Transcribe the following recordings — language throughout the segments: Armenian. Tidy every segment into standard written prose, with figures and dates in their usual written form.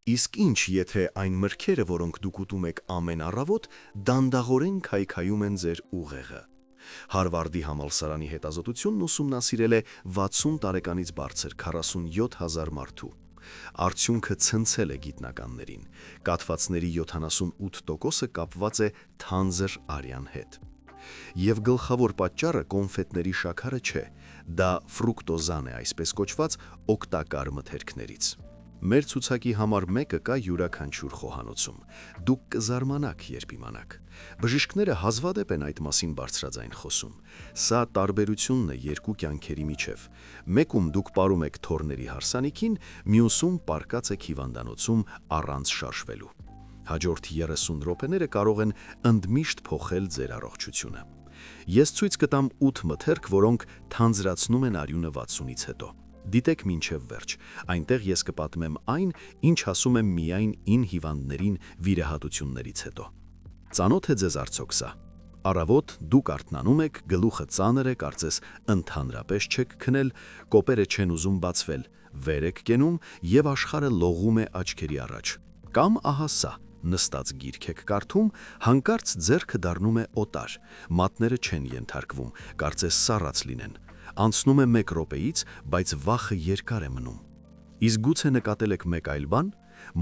Իսկ ինչ, եթե այն մրգերը, որոնք դուք ուտում եք ամեն առավոտ, դանդաղորեն քայքայում են ձեր ուղեղը։ Հարվարդի համալսարանի հետազոտությունն ուսումնասիրել է 60 տարեկանից բարձր 47,000 մարդու։ Արդյունքը ցնցել է գիտնականներին։ Կաթվածների 78%-ը կապված է թանձր արյան հետ։ Եվ գլխավոր պատճառը կոնֆետների շաքարը չէ, դա ֆրուկտոզան է, այսպես կոչված օգտակար մթերքներից։ Մեր ցուցակի համար մեկը կա յուրաքանչյուր խոհանոցում։ Դուք կզարմանաք, երբ իմանաք։ Բժիշկները հազվադեպ են այդ մասին բարձրաձայն խոսում։ Սա տարբերությունն է երկու կյանքերի միջև։ Մեկում դուք պարում եք թոռների հարսանիքին, մյուսում պարկած եք հիվանդանոցում առանց շարժվելու։ Հաջորդ 30 րոպեները կարող են ընդմիշտ փոխել ձեր առողջությունը։ Ես ցույց կտամ 8 մթերք, որոնք թանձրացնում են արյունը 60-ից հետո։ Դիտեք մինչև վերջ, այնտեղ ես կպատմեմ այն, ինչ ասում եմ միայն 9 հիվանդներին վիրահատություններից հետո։ Ծանոթ է ձեզ արդյոք սա։ Առավոտ դուք արթնանում եք, գլուխը ծանր է, կարծես ընդհանրապես չեք քնել, կոպերը չեն ուզում բացվել, վեր եք կենում եւ աշխարհը լողում է աչքերի առաջ։ Կամ ահա սա, նստած գիրք եք կարդում, հանկարծ ձեռքը դառնում է օտար, մատները չեն ենթարկվում, կարծես սառած լինեն։ Անցնում է 1 րոպեից, բայց վախը երկար է մնում։ Իսկ գուցե նկատել եք մեկ այլ բան,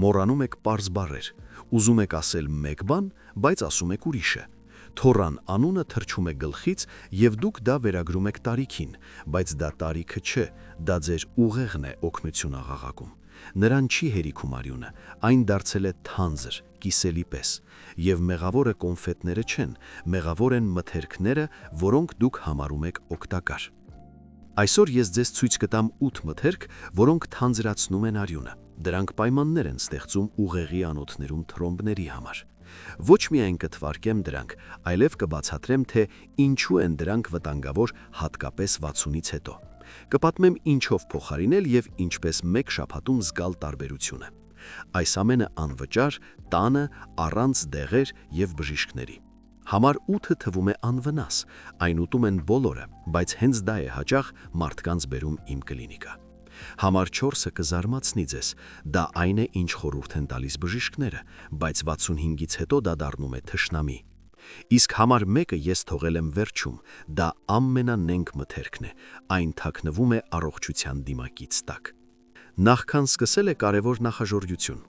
մոռանում եք պարզ բառեր, ուզում եք ասել մեկ բան, բայց ասում եք ուրիշը։ Թոռան անունը թռչում է գլխից, եւ դուք դա վերագրում եք տարիքին, բայց դա տարիքը չէ, դա ձեր ուղեղն է օգնություն աղաղակում։ Նրան չի հերիքում արյունը, այն դարձել է թանձր, կիսելի պես, եւ մեղավորը կոնֆետները չեն, մեղավոր են մթերքները, որոնք դուք համարում եք օգտակար։ Այսօր ես ձեզ ցույց կտամ 8 մթերք, որոնք թանձրացնում են արյունը։ Դրանք պայմաններ են ստեղծում ուղեղի անոթներում թրոմբների համար։ Ոչ միայն կթվարկեմ դրանք, այլև կբացատրեմ, թե ինչու են դրանք վտանգավոր հատկապես 60-ից հետո։ Կպատմեմ ինչով փոխարինել եւ ինչպես մեկ շաբաթում զգալ տարբերությունը։ Այս ամենը անվճար, տանը, առանց դեղեր եւ բժիշկների։ Համար 8-ը թվում է անվնաս, այն ուտում են բոլորը, բայց հենց դա է հաճախ մարդկանց բերում իմ կլինիկա։ Համար 4-ը կզարմացնի ձեզ, դա այն է, ինչ խորհուրդ են տալիս բժիշկները, բայց 65-ից հետո դա դառնում է թշնամի։ Իսկ համար 1-ը ես թողել եմ վերջում, դա ամենանենգ մթերքն է, այն թաքնվում է առողջության դիմակից տակ։ Նախքան սկսել է կարևոր նախաժորժություն։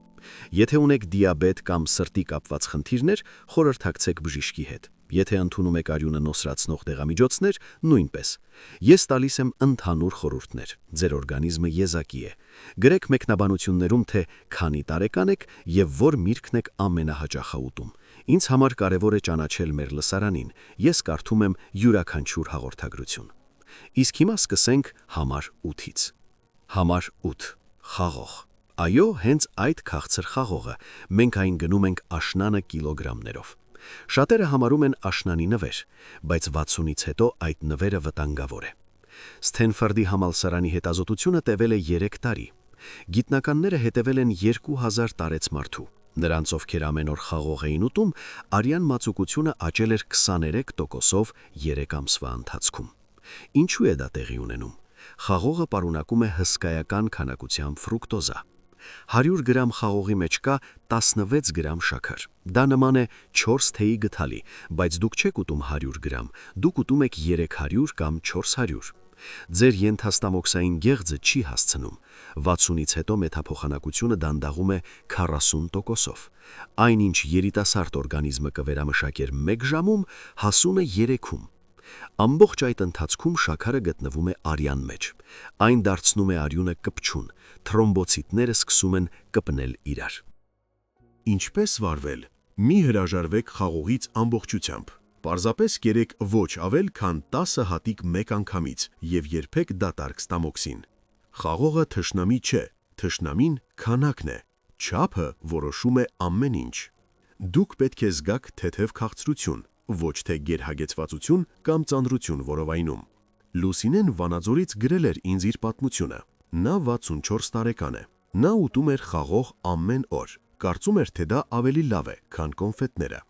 Եթե ունեք դիաբետ կամ սրտի կապված խնդիրներ, խորհրդակցեք բժիշկի հետ։ Եթե ընդունում եք արյունը նոսրացնող դեղամիջոցներ, նույնպես։ Ես տալիս եմ ընդհանուր խորհուրդներ։ Ձեր օրգանիզմը եզակի է։ Գրեք մեկնաբանություններում, թե քանի տարեկան եք եւ որ միրգն եք ամենահաճախ ուտում։ Ինձ համար կարևոր է ճանաչել մեր լսարանին։ Ես կարդում եմ յուրաքանչյուր հաղորդագրություն։ Իսկ հիմա սկսենք համար 8-ից։ Համար 8. Խաղող։ Այո, հենց այդ քաղցր խաղողը, մենք այն գնում ենք աշնանը կիլոգրամներով։ Շատերը համարում են աշնանի նվեր, բայց 60-ից հետո այդ նվերը վտանգավոր է։ Սթենֆորդի համալսարանի հետազոտությունը տևել է 3 տարի։ Գիտնականները հետևել են 2000 տարեց մարդու։ Նրանց, ովքեր ամեն օր խաղող էին ուտում, արյան մածուկությունը աճել էր 23%-ով 3 ամսվա ընթացքում։ Ինչու է դա տեղի ունենում։ Խաղողը պարունակում է հսկայական քանակությամբ ֆրուկտոզա։ 100 գրամ խաղողի մեջ կա 16 գրամ շաքար։ Դա նման է 4 թեյի գթալի, բայց դուք չեք ուտում 100 գրամ, դուք ուտում եք 300 կամ 400։ Ձեր ենթաստամոքսային գեղձը չի հասցնում։ 60-ից հետո մեթափոխանակությունը դանդաղում է 40%-ով։ Այնինչ երիտասարդ օրգանիզմը կվերամշակեր 1 ժամում, հասուն է 3-ում։ Ամբողջ այդ ընթացքում շաքարը գտնվում է արյան մեջ։ Այն դարձնում է արյունը կպչուն, թրոմբոցիտները սկսում են կպնել իրար։ Ինչպես վարվել։ Մի հրաժարվեք խաղողից ամբողջությամբ։ Պարզապես կերեք ոչ ավել, քան 10 հատիկ մեկ անգամից եւ երբեք դատարկ ստամոքսին։ Խաղողը թշնամի չէ, թշնամին քանակն է։ Չափը որոշում է ամեն ինչ։ Դուք պետք է զգաք թեթև քաղցրություն, ոչ թե գերհագեցվածություն կամ ծանրություն որովայնում։ Լուսինեն Վանաձորից գրել էր ինձ իր պատմությունը։ Նա 64 տարեկան է։ Նա ուտում էր խաղող ամեն օր։ Կարծում էր, թե դա ավելի լավ է, քան կոնֆետները։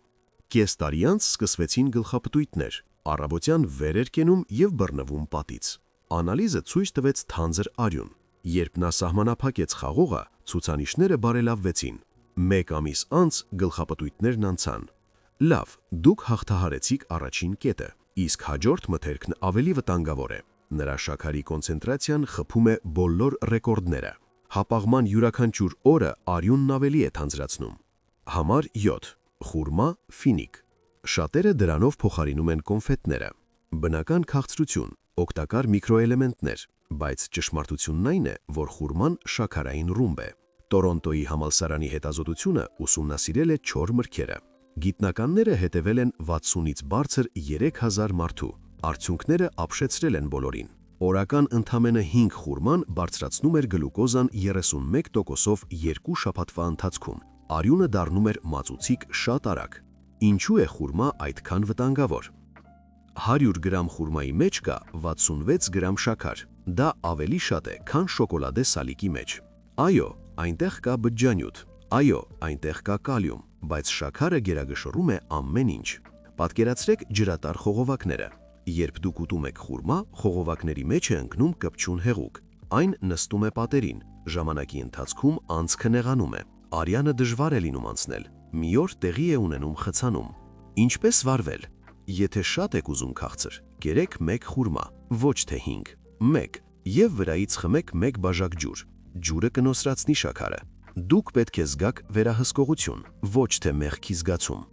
Կես տարի անց սկսվեցին գլխապտույտներ, առավոտյան վեր էր կենում եւ բռնվում պատից։ Անալիզը ցույց տվեց թանձր արյուն։ Երբ նա սահմանափակեց խաղողը, ցուցանիշները բարելավվեցին։ 1 ամիս անց գլխապտույտներն անցան։ Լավ, դուք հաղթահարեցիք առաջին կետը, իսկ հաջորդ մթերքն ավելի վտանգավոր է։ Նրա շաքարի կոնցենտրացիան խփում է բոլոր ռեկորդները։ Հապաղման յուրաքանչյուր օրը արյունն ավելի է թանձրացնում։ Համար 7. Խուրմա, ֆինիկ։ Շատերը դրանով փոխարինում են կոնֆետները։ Բնական քաղցրություն, օգտակար միկրոէլեմենտներ, բայց ճշմարտությունն այն է, որ խուրման շաքարային ռումբ է։ Տորոնտոյի համալսարանի հետազոտությունը ուսումնասիրել է 4 մրգերը։ Գիտնականները հետևել են 60-ից բարձր 3000 մարդու, արդյունքները ապշեցրել են բոլորին։ Օրական ընդամենը 5 խուրման բարձրացնում էր գլուկոզան 31%-ով 2 շաբաթվա ընթացքում։ Արյունը դառնում էր մածուցիկ շատ արագ։ Ինչու է խուրմա այդքան վտանգավոր։ 100 գրամ խուրմայի մեջ կա 66 գրամ շաքար։ Դա ավելի շատ է, քան շոկոլադե սալիկի մեջ։ Այո, այնտեղ կա բջջանյութ։ Այո, այնտեղ կա կալիում, բայց շաքարը գերագշռում է ամեն ինչ։ Պատկերացրեք ջրատար խողովակները։ Երբ դուք ուտում եք խուրմա, խողովակների մեջ է ընկնում կպչուն հեղուկ։ Այն նստում է պատերին, ժամանակի ընթացքում անցքը նեղանում է։ Արյանը դժվար է լինում անցնել։ Մի օր տեղի է ունենում խցանում։ Ինչպես վարվել։ Եթե շատ եք ուզում քաղցր, կերեք 1 խուրմա, ոչ թե 5, 1, եւ վրայից խմեք 1 բաժակ ջուր։ Ջուրը կնոսրացնի շաքարը։ Դուք պետք է զգաք վերահսկողություն, ոչ թե մեղքի զգացում։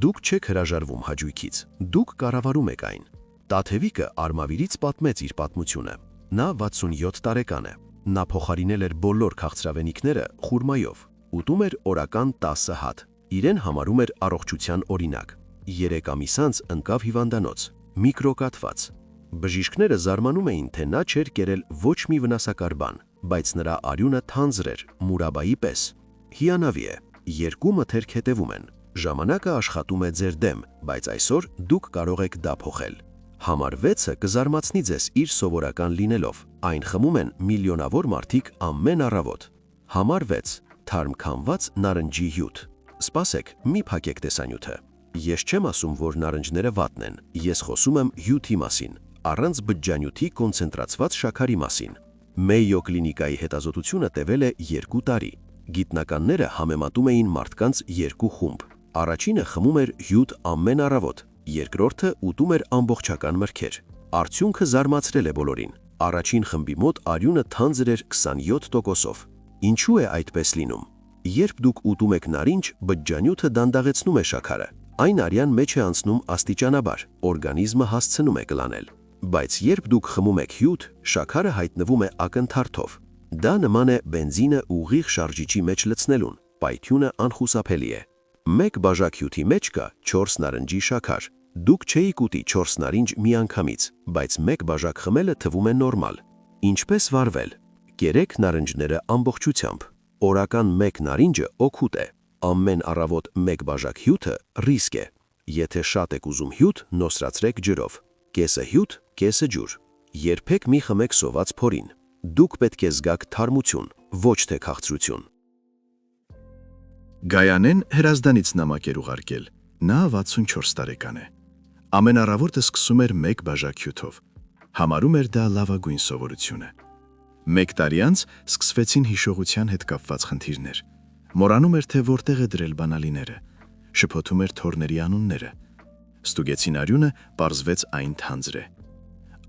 Դուք չեք հրաժարվում հաճույքից, դուք կառավարում եք այն։ Տաթևիկը Արմավիրից պատմեց իր պատմությունը։ Նա 67 տարեկան է։ Նա փոխարինել էր բոլոր քաղցրավենիքները խուրմայով։ Ուտում էր օրական 10 հատ։ Իրեն համարում էր առողջության օրինակ։ 3 ամիս անց ընկավ հիվանդանոց, միկրոկաթված։ Բժիշկները զարմանում էին, թե նա չէր կերել ոչ մի վնասակար բան, բայց նրա արյունը թանձր էր, մուրաբայի պես։ Հիանավի է, 2 մթերք հետևում են։ Ժամանակը աշխատում է ձեր դեմ, բայց այսօր դուք կարող եք դա փոխել։ Համար 6-ը կզարմացնի ձեզ իր սովորական լինելով։ Այն խմում են միլիոնավոր մարդիկ ամեն առավոտ։ Համար 6. Թարմ քամված նարնջի հյութ։ Սպասեք, մի փակեք տեսանյութը։ Ես չեմ ասում, որ նարնջները վատն են, ես խոսում եմ հյութի մասին, առանց բջջանյութի կոնցենտրացված շաքարի մասին։ Մեյո կլինիկայի հետազոտությունը տևել է 2 տարի։ Գիտնականները համեմատում էին մարդկանց 2 խումբ։ Առաջինը խմում էր հյութ ամեն առավոտ, երկրորդը ուտում էր ամբողջական մրգեր։ Արդյունքը զարմացրել է բոլորին։ Առաջին խմբի մոտ արյունը թանձր էր 27%-ով։ Ինչու է այդպես լինում։ Երբ դուք ուտում եք նարինջ, բջջանյութը դանդաղեցնում է շաքարը։ Այն արյան մեջ է անցնում աստիճանաբար, օրգանիզմը հասցնում է կլանել։ Բայց երբ դուք խմում եք հյութ, շաքարը հայտնվում է ակնթարթով։ Դա նման է բենզինը ուղիղ շարժիչի մեջ լցնելուն, պայթյունը անխուսափելի է։ 1 բաժակ հյութի մեջ կա 4 նարնջի շաքար։ Դուք չէիք ուտի 4 նարինջ միանգամից, բայց 1 բաժակ խմելը թվում է նորմալ։ Ինչպես վարվել։ Կերեք նարնջները ամբողջությամբ։ Օրական 1 նարինջը օգուտ է։ Ամեն առավոտ 1 բաժակ հյութը ռիսկ է։ Եթե շատ եք ուզում հյութ, նոսրացրեք ջրով։ Կեսը հյութ, կեսը ջուր։ Երբեք մի խմեք սոված փորին։ Դուք պետք է զգաք թարմություն, ոչ թե քաղցրություն։ Գայանեն Հրազդանից նամակ էր ուղարկել։ Նա 64 տարեկան է։ Ամեն առավոտը սկսում էր 1 բաժակ հյութով։ Համարում էր դա լավագույն սովորությունը։ 1 տարի անց սկսվեցին հիշողության հետ կապված խնդիրներ։ Մոռանում էր, թե որտեղ է դրել բանալիները, շփոթում էր թորների անունները։ Ստուգեցին արյունը, պարզվեց այն թանձր է։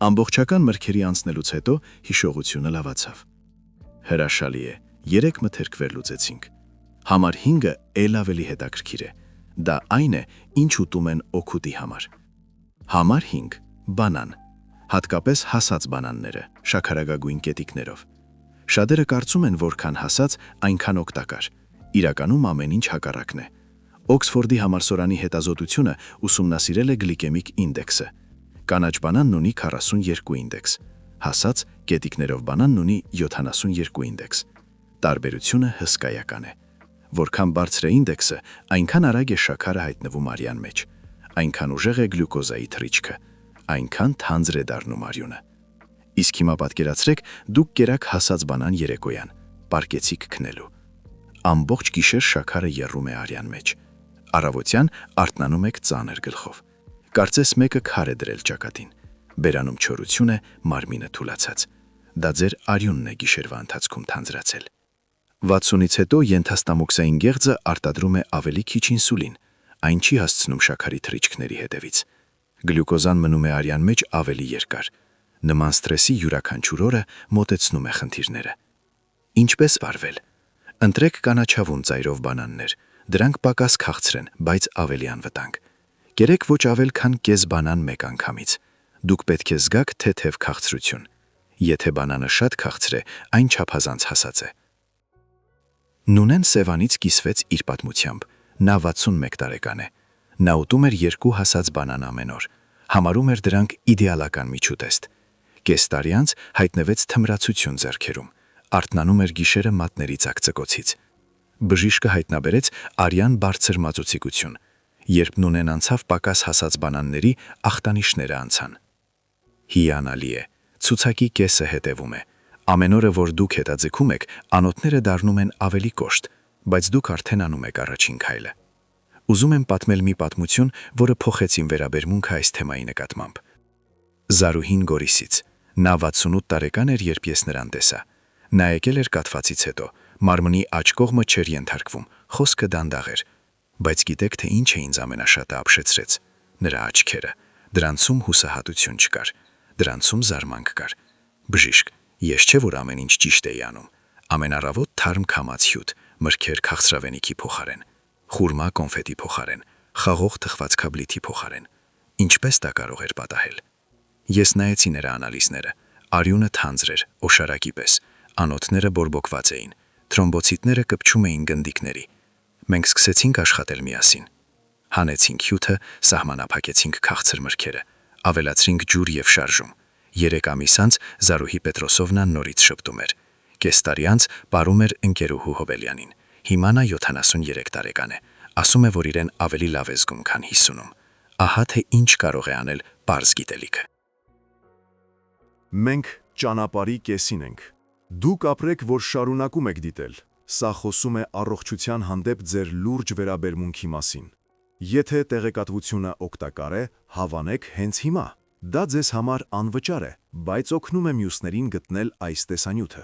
Ամբողջական մրգերի անցնելուց հետո հիշողությունը լավացավ։ Հրաշալի է, 3 մթերք վերլուծեցինք։ Համար 5-ը էլ ավելի հետաքրքիր է։ Դա այն է, ինչ ուտում են օգուտի համար։ Համար 5. Բանան։ Հատկապես հասած բանանները, շաքարագագույն կետիկներով։ Շատերը կարծում են, որքան հասած, այնքան օգտակար։ Իրականում ամեն ինչ հակառակն է։ Օքսֆորդի համալսարանի հետազոտությունը ուսումնասիրել է գլիկեմիկ ինդեքսը։ Կանաչ բանանն ունի 42 ինդեքս, հասած կետիկներով բանանն ունի 72 ինդեքս։ Տարբերությունը հսկայական է։ Որքան բարձր է ինդեքսը, այնքան արագ է շաքարը հայտնվում արյան մեջ, այնքան ուժեղ է գլյուկոզայի թռիչքը, այնքան թանձր է դառնում արյունը։ Իսկ հիմա պատկերացրեք, դուք կերաք հասած բանան երեկոյան, պարկեցիք քնելու։ Ամբողջ գիշեր շաքարը եռում է արյան մեջ։ Առավոտյան արթնանում եք ծանր գլխով։ Կարծես մեկը քար է դրել ճակատին։ Բերանում չորություն է, մարմինը թուլացած։ դա ձեր արյունն է գիշերվա ընթացքում թանձրացել։ 60-ից հետո ենթաստամոքսային գեղձը արտադրում է ավելի քիչ ինսուլին, այն չի հասցնում շաքարի թռիչքների հետևից։ Գլյուկոզան մնում է արյան մեջ ավելի երկար։ Նման սթրեսի յուրաքանչյուր օրը մոտեցնում է խնդիրները։ Ինչպես վարվել։ Ընտրեք կանաչավուն ծայրով բանաններ, դրանք պակաս քաղցր են, բայց ավելի անվտանգ։ Կերեք ոչ ավել քան կես բանան մեկ անգամից։ Դուք պետք է զգաք թեթև քաղցրություն։ Եթե բանանը շատ քաղցր է, այն չափազանց հասած է։ Նունեն Սևանից կիսվեց իր պատմությամբ։ Նա 61 տարեկան է։ Նա ուտում էր 2 հասած բանան ամեն օր։ Համարում էր դրանք իդեալական միջուտեստ։ Կես տարի անց հայտնվեց թմրացություն ձեռքերում։ Արթնանում էր գիշերը մատների ծակծկոցից։ Բժիշկը հայտնաբերեց արյան բարձր մածուցիկություն։ Երբ Նունեն անցավ պակաս հասած բանանների, ախտանիշները անցան։ Հիանալի է, ցուցակի կեսը հետևում է։ Ամեն օրը, որ դուք հետաձգում եք, անոթները դառնում են ավելի կոշտ, բայց դուք արդեն անում եք առաջին քայլը։ Ուզում եմ պատմել մի պատմություն, որը փոխեց իմ վերաբերմունքը այս թեմայի նկատմամբ։ Զարուհին Գորիսից։ Նա 68 տարեկան էր, երբ ես նրան տեսա։ Նա եկել էր կաթվածից հետո, մարմնի աջ կողմը չէր ենթարկվում, խոսքը դանդաղ էր։ Բայց գիտեք, թե ինչ է ինձ ամենաշատը ապշեցրեց։ Նրա աչքերը։ Դրանցում հուսահատություն չկար, դրանցում զարմանք կար։ Բժիշկ, ես չէ որ ամեն ինչ ճիշտ էի անում։ Ամեն առավոտ թարմ քամած հյութ, մրգեր քաղցրավենիքի փոխարեն, խուրմա կոնֆետի փոխարեն, խաղող թխված քաբլիթի փոխարեն։ Ինչպես դա կարող էր պատահել։ Ես նայեցի նրա անալիզները։ Արյունը թանձր էր, օշարակի պես, անոթները բորբոքված էին, թրոմբոցիտները կպչում էին գնդիկների։ Մենք սկսեցինք աշխատել միասին։ Հանեցինք հյութը, սահմանափակեցինք քաղցր մրգերը, ավելացրինք ջուր եւ շարժում։ 3 ամիս անց Զարուհի Պետրոսովնան նորից շփտում էր։ Կես տարի անց ապարում էր ընկերուհու Հոբելյանին։ Հիմա նա 73 տարեկան է։ Ասում է, որ իրեն ավելի լավ է զգում, քան 50-ում։ Ահա թե ինչ կարող է անել պարզ գիտելիքը։ Մենք ճանապարհի կեսին ենք։ Դուք ապրեք, որ շարունակում եք դիտել։ Սա խոսում է առողջության հանդեպ ձեր լուրջ վերաբերմունքի մասին։ Եթե տեղեկատվությունը օգտակար է, հավանեք հենց հիմա։ Դա ձեզ համար անվճար է, բայց օգնում է մյուսներին գտնել այս տեսանյութը։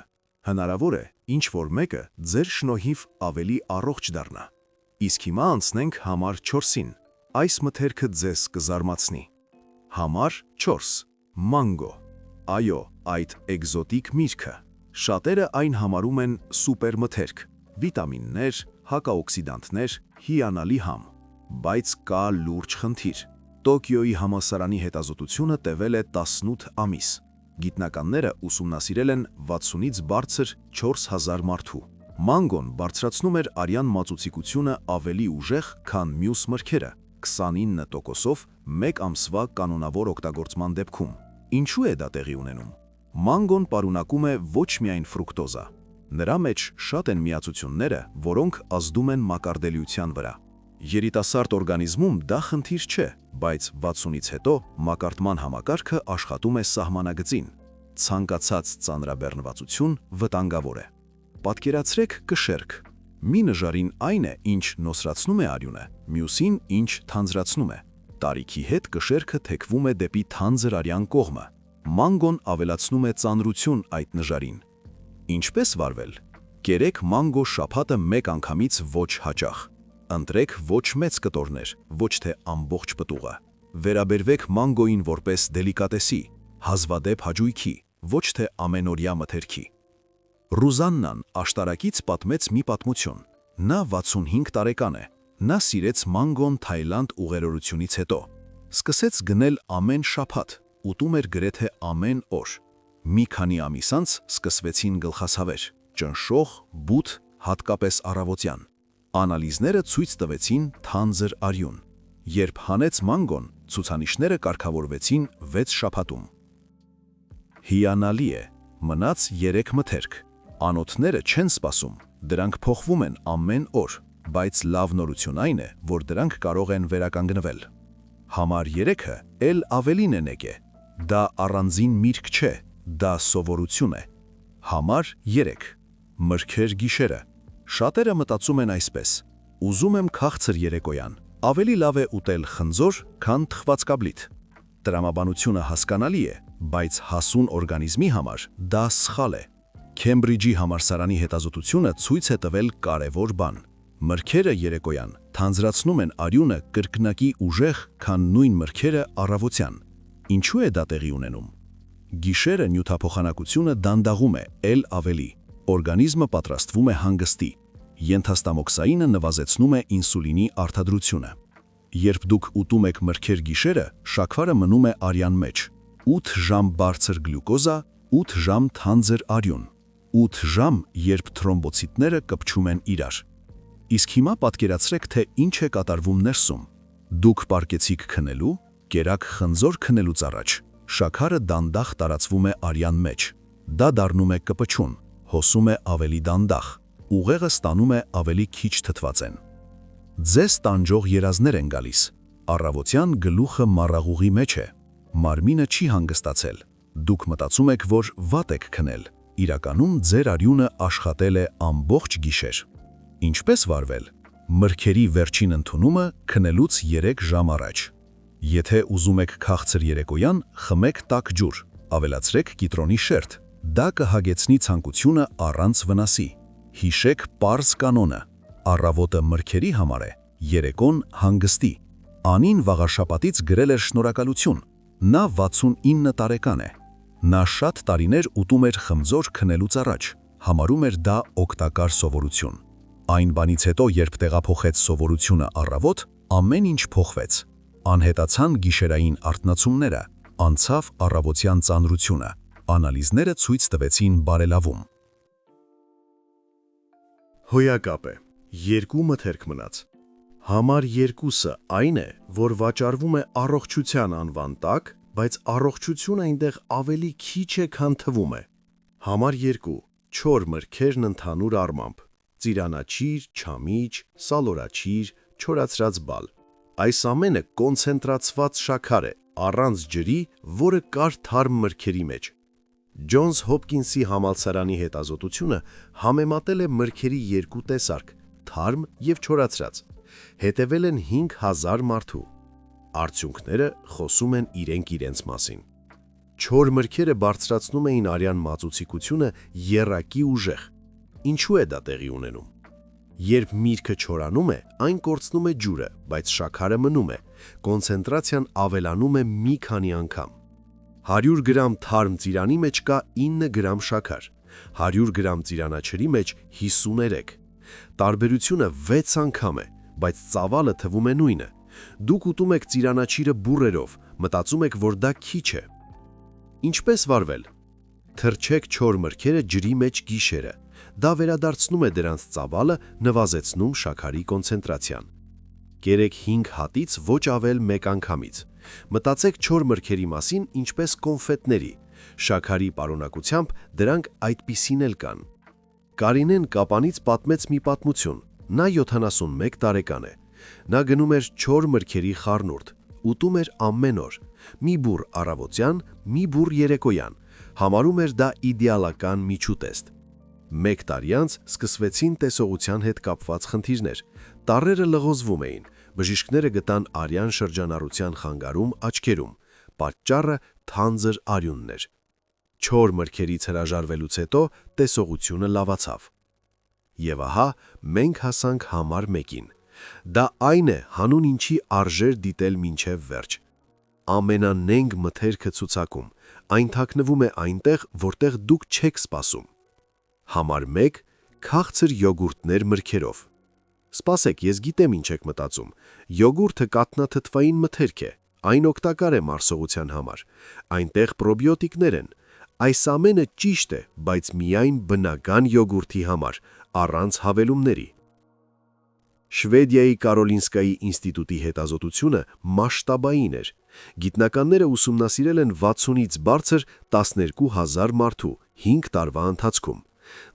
Հնարավոր է, ինչ որ մեկը ձեր շնորհիվ ավելի առողջ դառնա։ Իսկ հիմա անցնենք համար 4-ին։ Այս մթերքը ձեզ կզարմացնի։ Համար 4. Մանգո։ Այո, այդ էկզոտիկ միրգը։ Շատերը այն համարում են սուպեր մթերք, վիտամիններ, հակաօքսիդանտներ, հիանալի համ։ Բայց կա լուրջ խնդիր։ Տոկիոյի համալսարանի հետազոտությունը տևել է 18 ամիս։ Գիտնականները ուսումնասիրել են 60-ից բարձր 4000 մարդու։ Մանգոն բարձրացնում էր արյան մածուցիկությունը ավելի ուժեղ, քան մյուս մրգերը, 29%-ով 1 ամսվա կանոնավոր օգտագործման դեպքում։ Ինչու է դա տեղի ունենում։ Մանգոն պարունակում է ոչ միայն ֆրուկտոզա։ Նրա մեջ շատ են միացությունները, որոնք ազդում են մակարդելիության վրա։ Երիտասարդ օրգանիզմում դա խնդիր չէ, բայց 60-ից հետո մակարդման համակարգը աշխատում է սահմանագծին։ Ցանկացած ծանրաբեռնվածություն վտանգավոր է։ Պատկերացրեք կշերք։ Մի նժարին այն է, ինչ նոսրացնում է արյունը, մյուսին ինչ թանձրացնում է։ Տարիքի հետ կշերքը թեքվում է դեպի թանձր արյան կողմը։ Մանգոն ավելացնում է ծանրություն այդ նժարին։ Ինչպես վարվել։ Կերեք մանգո շաբաթը մեկ անգամից ոչ հաճախ։ Ընտրեք ոչ մեծ կտորներ, ոչ թե ամբողջ պտուղը։ Վերաբերվեք մանգոին որպես դելիկատեսի, հազվադեպ հաճույքի, ոչ թե ամենօրյա մթերքի։ Ռուզաննան աշտարակից պատմեց մի պատմություն։ Նա 65 տարեկան է։ Նա սիրեց մանգոն Թայլանդ ուղերորությունից հետո։ Սկսեց գնել ամեն շաբաթ, ուտում էր գրեթե ամեն օր։ Մի քանի ամիս անց սկսվեցին գլխացավեր, ճնշող, բութ, հատկապես առավոտյան։ Անալիզները ցույց տվեցին թանձր արյուն։ Երբ հանեց մանգոն, ցուցանիշները կարգավորվեցին 6 շաբաթում։ Հիանալի է, մնաց 3 մթերք։ Անոթները չեն սպասում, դրանք փոխվում են ամեն օր, բայց լավ նորություն այն է, որ դրանք կարող են վերականգնվել։ Համար 3-ը էլ ավելին է նեգ է։ Դա առանձին միրգ չէ, դա սովորություն է։ Համար 3. Մրգեր գիշերը։ Շատերը մտածում են այսպես. ուզում եմ քաղցր երեկոյան, ավելի լավ է ուտել խնձոր, քան թխված կաբլիթ։ Տրամաբանությունը հասկանալի է, բայց հասուն օրգանիզմի համար դա սխալ է։ Քեմբրիջի համալսարանի հետազոտությունը ցույց է տվել կարևոր բան. մրգերը երեկոյան թանձրացնում են արյունը կրկնակի ուժեղ, քան նույն մրգերը առավոտյան։ Ինչու է դա տեղի ունենում։ Գիշերը նյութափոխանակությունը դանդաղում է ել ավելի, օրգանիզմը պատրաստվում է հանգստի, ենթաստամոքսայինը նվազեցնում է ինսուլինի արտադրությունը։ Երբ դուք ուտում եք մրգեր գիշերը, շաքարը մնում է արյան մեջ։ 8 ժամ բարձր գլյուկոզա, 8 ժամ թանձր արյուն։ 8 ժամ, երբ թրոմբոցիտները կպչում են իրար։ Իսկ հիմա պատկերացրեք, թե ինչ է կատարվում ներսում։ Դուք պարկեցիք քնելու, կերակ խնձոր քնելուց առաջ, շաքարը դանդաղ տարածվում է արյան մեջ։ Դա դառնում է կպչուն, հոսում է ավելի դանդաղ, ուղեղը ստանում է ավելի քիչ թթվածեն։ Ձեզ տանջող երազներ են գալիս։ Առավոտյան գլուխը մառաղուղի մեջ է։ Մարմինը չի հանգստացել։ Դուք մտածում եք, որ վատ եք քնել։ Իրականում ձեր արյունը աշխատել է ամբողջ գիշեր։ Ինչպես վարվել։ Մրգերի վերջին ընդունումը քնելուց 3 ժամ առաջ։ Եթե ուզում եք քաղցր երեկոյան, խմեք տաք ջուր, ավելացրեք կիտրոնի շերտ։ Դա կհագեցնի ցանկությունը առանց վնասի։ Հիշեք պարզ կանոնը. առավոտը մրգերի համար է, երեկոն հանգստի։ Անին վաղաշապատից գրել էր շնորհակալություն։ Նա 69 տարեկան է։ Նա շատ տարիներ ուտում էր խմձոր քնելուց առաջ, համարում էր դա օգտակար սովորություն։ Այն բանից հետո, երբ տեղափոխեց սովորությունը առավոտ, ամեն ինչ փոխվեց։ Անհետացան գիշերային արթնացումները, անցավ առավոտյան ծանրությունը, անալիզները ցույց տվեցին բարելավում։ Հոյակապ է։ Երկու մթերք մնաց։ Համար 2-ը այն է, որ վաճառվում է առողջության անվան տակ, բայց առողջությունը այնտեղ ավելի քիչ է, քան թվում է։ Համար 2. Չոր մրգերն ընդհանուր առմամբ։ Ծիրանաչիր, չամիչ, սալորաչիր, չորացրած բալ։ Այս ամենը կոնցենտրացված շաքար է, առանց ջրի, որը կար թարմ մրգերի մեջ։ Ջոնս Հոփքինսի համալսարանի հետազոտությունը համեմատել է մրգերի երկու տեսակ՝ թարմ և չորացրած։ Հետևել են 5000 մարդու։ Արդյունքները խոսում են իրենց մասին։ Չոր մրգերը բարձրացնում էին արյան մածուցիկությունը եռակի ուժեղ։ Ինչու է դա տեղի ունենում։ Երբ միրգը չորանում է, այն կորցնում է ջուրը, բայց շաքարը մնում է, կոնցենտրացիան ավելանում է մի քանի անգամ։ 100 գրամ թարմ ծիրանի մեջ կա 9 գրամ շաքար, 100 գրամ ծիրանաչրի մեջ 53։ Տարբերությունը 6 անգամ է, բայց ծավալը թվում է նույնը։ Դուք ուտում եք ծիրանաչիրը բուռերով, մտածում եք, որ դա քիչ է։ Ինչպես վարվել։ Թրջեք չոր մրգերը ջրի մեջ գիշերը։ Դա վերադարձնում է դրանց ծավալը, նվազեցնում շաքարի կոնցենտրացիան։ Կերեք 5 հատից ոչ ավել 1 անգամից։ Մտածեք չոր մրգերի մասին, ինչպես կոնֆետների։ Շաքարի պարունակությամբ դրանք այդպիսին էլ կան։ Կարինեն Կապանից պատմեց մի պատմություն։ Նա 71 տարեկան է։ Նա գնում էր չոր մրգերի խառնուրդ, ուտում էր ամեն օր, մի բուռ առավոտյան, մի բուռ երեկոյան, համարում էր դա իդեալական միջուտեստ։ 1 տարի անց սկսվեցին տեսողության հետ կապված խնդիրներ, տառերը լղոզվում էին, բժիշկները գտան արյան շրջանառության խանգարում աչքերում, պատճառը թանձր արյունն էր։ Չոր մրգերից հրաժարվելուց հետո տեսողությունը լավացավ։ Եվ ահա մենք հասանք համար 1-ին։ Դա այն է, հանուն ինչի արժեր դիտել մինչև վերջ։ Ամենանենգ մթերքը ցուցակում, այն թաքնվում է այնտեղ, որտեղ դուք չեք սպասում։ Համար 1. Քաղցր յոգուրտներ մրգերով։ Սպասեք, ես գիտեմ ինչ եք մտածում։ Յոգուրտը կաթնաթթվային մթերք է, այն օգտակար է մարսողության համար։ Այնտեղ պրոբիոտիկներ են։ Այս ամենը ճիշտ է, բայց միայն բնական յոգուրտի համար, առանց հավելումների։ Շվեդիայի Կարոլինսկայի ինստիտուտի հետազոտությունը մասշտաբային էր։ Գիտնականները ուսումնասիրել են 60-ից բարձր 12000 մարդու 5 տարվա ընթացքում։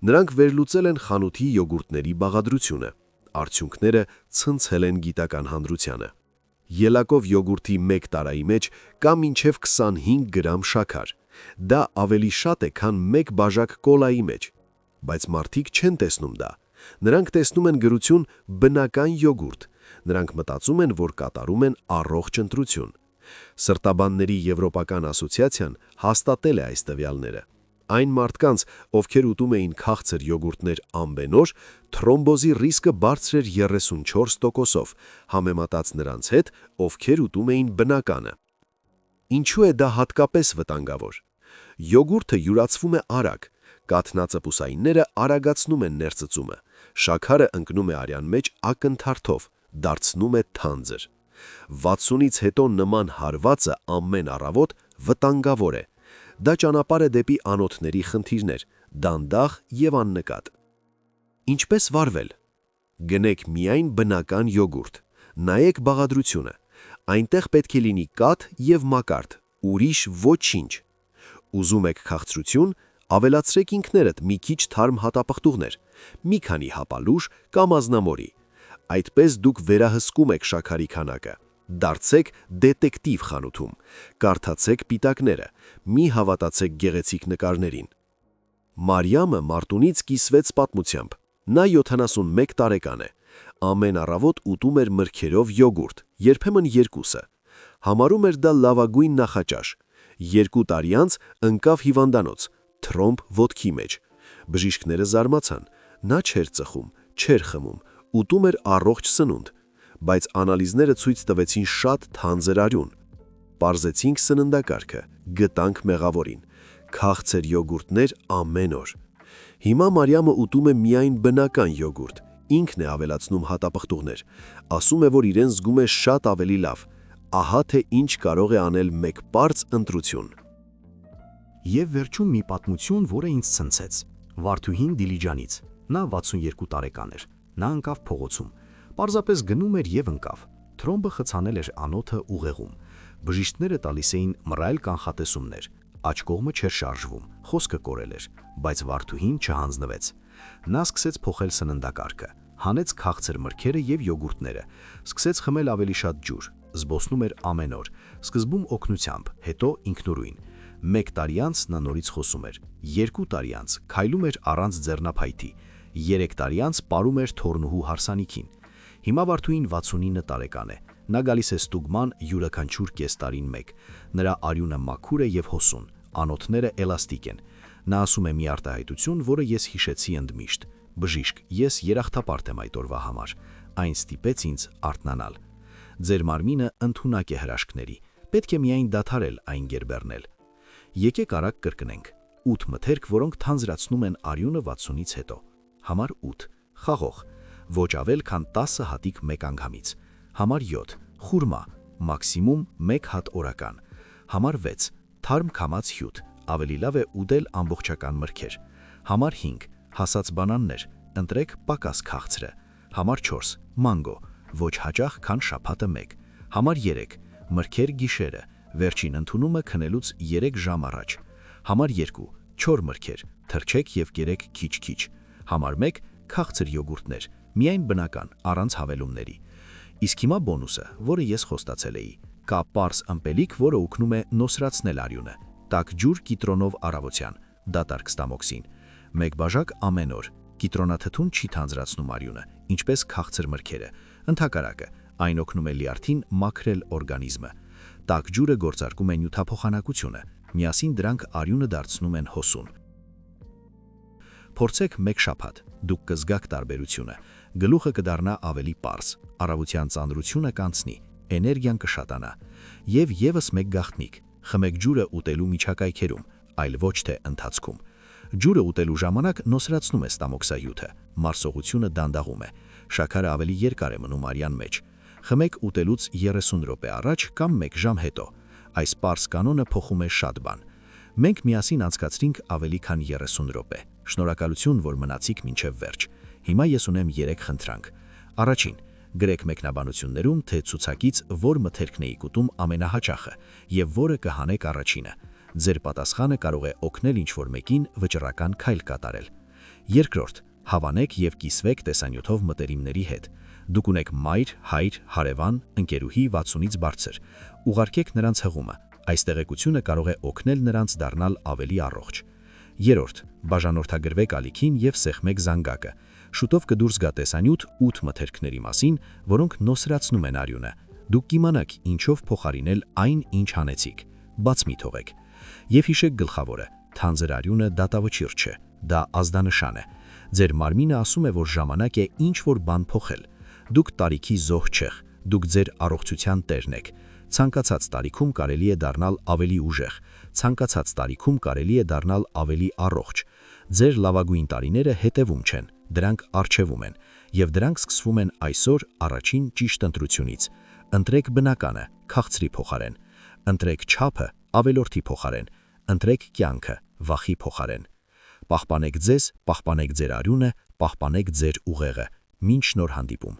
Նրանք վերլուծել են խանութի յոգուրտների բաղադրությունը։ Արդյունքները ցնցել են գիտական հանրությանը։ Ելակով յոգուրտի 1 տարայի մեջ կա մինչև 25 գրամ շաքար։ Դա ավելի շատ է, քան 1 բաժակ կոլայի մեջ։ Բայց մարդիկ չեն տեսնում դա։ Նրանք տեսնում են գրություն բնական յոգուրտ։ Նրանք մտածում են, որ կատարում են առողջ ընտրություն։ Սրտաբանների Եվրոպական ասոցիացիան հաստատել է այս տվյալները։ Այն մարդկանց, ովքեր ուտում էին քաղցր յոգուրտներ ամբենօր, թրոմբոզի ռիսկը բարձր էր 34%-ով, համեմատած նրանց հետ, ովքեր ուտում էին բնականը։ Ինչու է դա հատկապես վտանգավոր։ Յոգուրտը յուրացվում է արագ, կաթնածպուսայինները արագացնում են ներծծումը, շաքարը ընկնում է արյան մեջ ակնթարթով, դարձնում է թանձր։ 60-ից հետո նման հարվածը ամեն առավոտ վտանգավոր է։ Դա ճանապարհ է դեպի անոթների խնդիրներ, դանդաղ եւ աննկատ։ Ինչպես վարվել։ Գնեք միայն բնական յոգուրտ։ Նայեք բաղադրությունը։ Այնտեղ պետք է լինի կաթ եւ մակարդ, ուրիշ ոչինչ։ Ուզում եք քաղցրություն, ավելացրեք ինքներդ մի քիչ թարմ հատապղտուղներ, մի քանի հապալուշ կամ ազնամորի։ Այդպես դուք վերահսկում եք շաքարի քանակը։ Դարձեք դետեկտիվ խանութում, կարդացեք պիտակները, մի հավատացեք գեղեցիկ նկարներին։ Մարիամը Մարտունից կիսվեց պատմությամբ։ Նա 71 տարեկան է։ Ամեն առավոտ ուտում էր մրգերով յոգուրտ, երբեմն երկուսը։ Համարում էր դա լավագույն նախաճաշ։ 2 տարի անց ընկավ հիվանդանոց, թրոմբ ոտքի մեջ։ Բժիշկները զարմացան։ Նա չէր ծխում, չէր խմում, ուտում էր առողջ սնունդ, բայց անալիզները ցույց տվեցին շատ թանձր արյուն։ Պարզեցինք սննդակարգը, գտանք մեղավորին։ Քաղցր յոգուրտներ ամեն օր։ Հիմա Մարիամը ուտում է միայն բնական յոգուրտ, ինքն է ավելացնում հատապղտուղներ, ասում է, որ իրեն զգում է շատ ավելի լավ։ Ահա թե ինչ կարող է անել մեկ պարզ ընտրություն։ Եվ վերջում մի պատմություն, որը ինձ ցնցեց։ Վարդուհին Դիլիջանից։ Նա 62 տարեկան էր։ Նա ընկավ փողոցում։ Պարզապես գնում էր եւ ընկավ։ Թրոմբը խցանել էր անոթը ուղեղում։ Բժիշկները տալիս էին մռայլ կանխատեսումներ։ Աջ կողմը չէր շարժվում, խոսքը կորել էր, բայց Վարդուհին չհանձնվեց։ Նա սկսեց փոխել սննդակարգը, հանեց քաղցր մրգերը եւ յոգուրտները, սկսեց խմել ավելի շատ ջուր, զբոսնում էր ամեն օր, սկզբում օգնությամբ, հետո ինքնուրույն։ 1 տարի անց նա նորից խոսում էր, 2 տարի անց քայլում էր առանց ձեռնափայտի, 3 տարի անց պարում էր թորնուհու հարսանիքին։ Հիմա Վարդուհին 69 տարեկան է։ Նա գալիս է ստուգման յուրաքանչյուր կես տարին մեկ։ Նրա արյունը մաքուր է եւ հոսուն, անոթները էլաստիկ են։ Նա ասում է մի արտահայտություն, որը ես հիշեցի ընդմիշտ։ Բժիշկ, ես երախտապարտ եմ այդ օրվա համար։ Այն ստիպեց ինձ արթնանալ։ Ձեր մարմինը ընդունակ է հրաշքների։ Պետք է միայն դադարել այն գերբեռնել։ Եկեք արագ կրկնենք։ 8 մթերք, որոնք թանձրացնում են արյունը 60-ից հետո։ Համար 8. Խաղող։ Ոչ ավել քան 10 հատիկ մեկ անգամից։ Համար 7. Խուրմա, մաքսիմում 1 հատ օրական։ Համար 6. Թարմ քամած հյութ, ավելի լավ է ուտել ամբողջական մրգեր։ Համար 5. Հասած բանաններ, ընտրեք պակաս քաղցրը։ Համար 4. Մանգո, ոչ հաճախ, քան շաբաթը 1։ Համար 3. Մրգեր գիշերը, վերջին ընդունումը քնելուց 3 ժամ առաջ։ Համար 2. Չոր մրգեր, թրջեք եւ կերեք քիչ-քիչ։ Համար 1. Քաղցր յոգուրտներ, միայն բնական, առանց հավելումների։ Իսկ հիմա բոնուսը, որը ես խոստացել էի, կա պարզ ըմպելիք, որը օգնում է նոսրացնել արյունը։ Տաք ջուր կիտրոնով առավոտյան, դատարկ ստամոքսին։ 1 բաժակ ամեն օր։ Կիտրոնաթթուն չի թանձրացնում արյունը, ինչպես քաղցր մրգերը։ Ընդհակառակը, այն օգնում է լյարդին մաքրել օրգանիզմը։ Տաք ջուրը գործարկում է նյութափոխանակությունը, միասին դրանք արյունը դարձնում են հոսուն։ Փորձեք 1 շաբաթ, դուք կզգաք տարբերությունը, գլուխը կդառնա ավելի պարզ, առավոտյան ծանրությունը կանցնի, էներգիան կշատանա։ Եվ եւս մեկ գաղտնիք, խմեք ջուրը ուտելու միջակայքերում, այլ ոչ թե ընթացքում։ Ջուրը ուտելու ժամանակ նոսրացնում է ստամոքսահյութը, մարսողությունը դանդաղում է, շաքարը ավելի երկար է մնում արյան մեջ։ Խմեք ուտելուց 30 րոպե առաջ կամ 1 ժամ հետո։ Այս պարզ կանոնը փոխում է շատ բան։ Մենք միասին անցկացրինք ավելի քան 30 րոպե։ Շնորհակալություն, որ մնացիք մինչև վերջ։ Հիմա ես ունեմ 3 խնդրանք։ Առաջին, գրեք մեկնաբանություններում, թե ցուցակից որ մթերքն էիք ուտում ամենահաճախը եւ որը կհանեք առաջինը։ Ձեր պատասխանը կարող է օգնել ինչ-որ մեկին վճռական քայլ կատարել։ Երկրորդ, հավանեք եւ կիսվեք տեսանյութով մտերիմների հետ։ Դուք ունեք մայր, հայր, հարևան, ընկերուհի 60-ից բարձր։ Ուղարկեք նրանց հղումը։ Այս տեղեկությունը կարող է օգնել նրանց դառնալ ավելի առողջ։ Երրորդ, բաժանորդագրվեք ալիքին եւ սեղմեք զանգակը։ Շուտով կդուրս գա տեսանյութ 8 մթերքների մասին, որոնք նոսրացնում են արյունը։ Դուք կիմանաք ինչով փոխարինել այն, ինչ հանեցիք։ Բաց մի թողեք։ Եվ հիշեք գլխավորը, թանձր արյունը դատավճիռ չէ, դա ազդանշան է։ Ձեր մարմինը ասում է, որ ժամանակ է ինչ-որ բան փոխել։ Դուք տարիքի զոհ չեք, դուք ձեր առողջության տերն եք։ Ցանկացած տարիքում կարելի է դառնալ ավելի ուժեղ, ցանկացած տարիքում կարելի է դառնալ ավելի առողջ։ Ձեր լավագույն տարիները հետևում չեն, դրանք առջևում են, եւ դրանք սկսվում են այսօր առաջին ճիշտ ընտրությունից։ Ընտրեք բնականը քաղցրի փոխարեն, ընտրեք չափը ավելորդի փոխարեն, ընտրեք կյանքը վախի փոխարեն։ Պահպանեք ձեզ, պահպանեք ձեր արյունը, պահպանեք ձեր ուղեղը։ Մինչ նոր հանդիպում։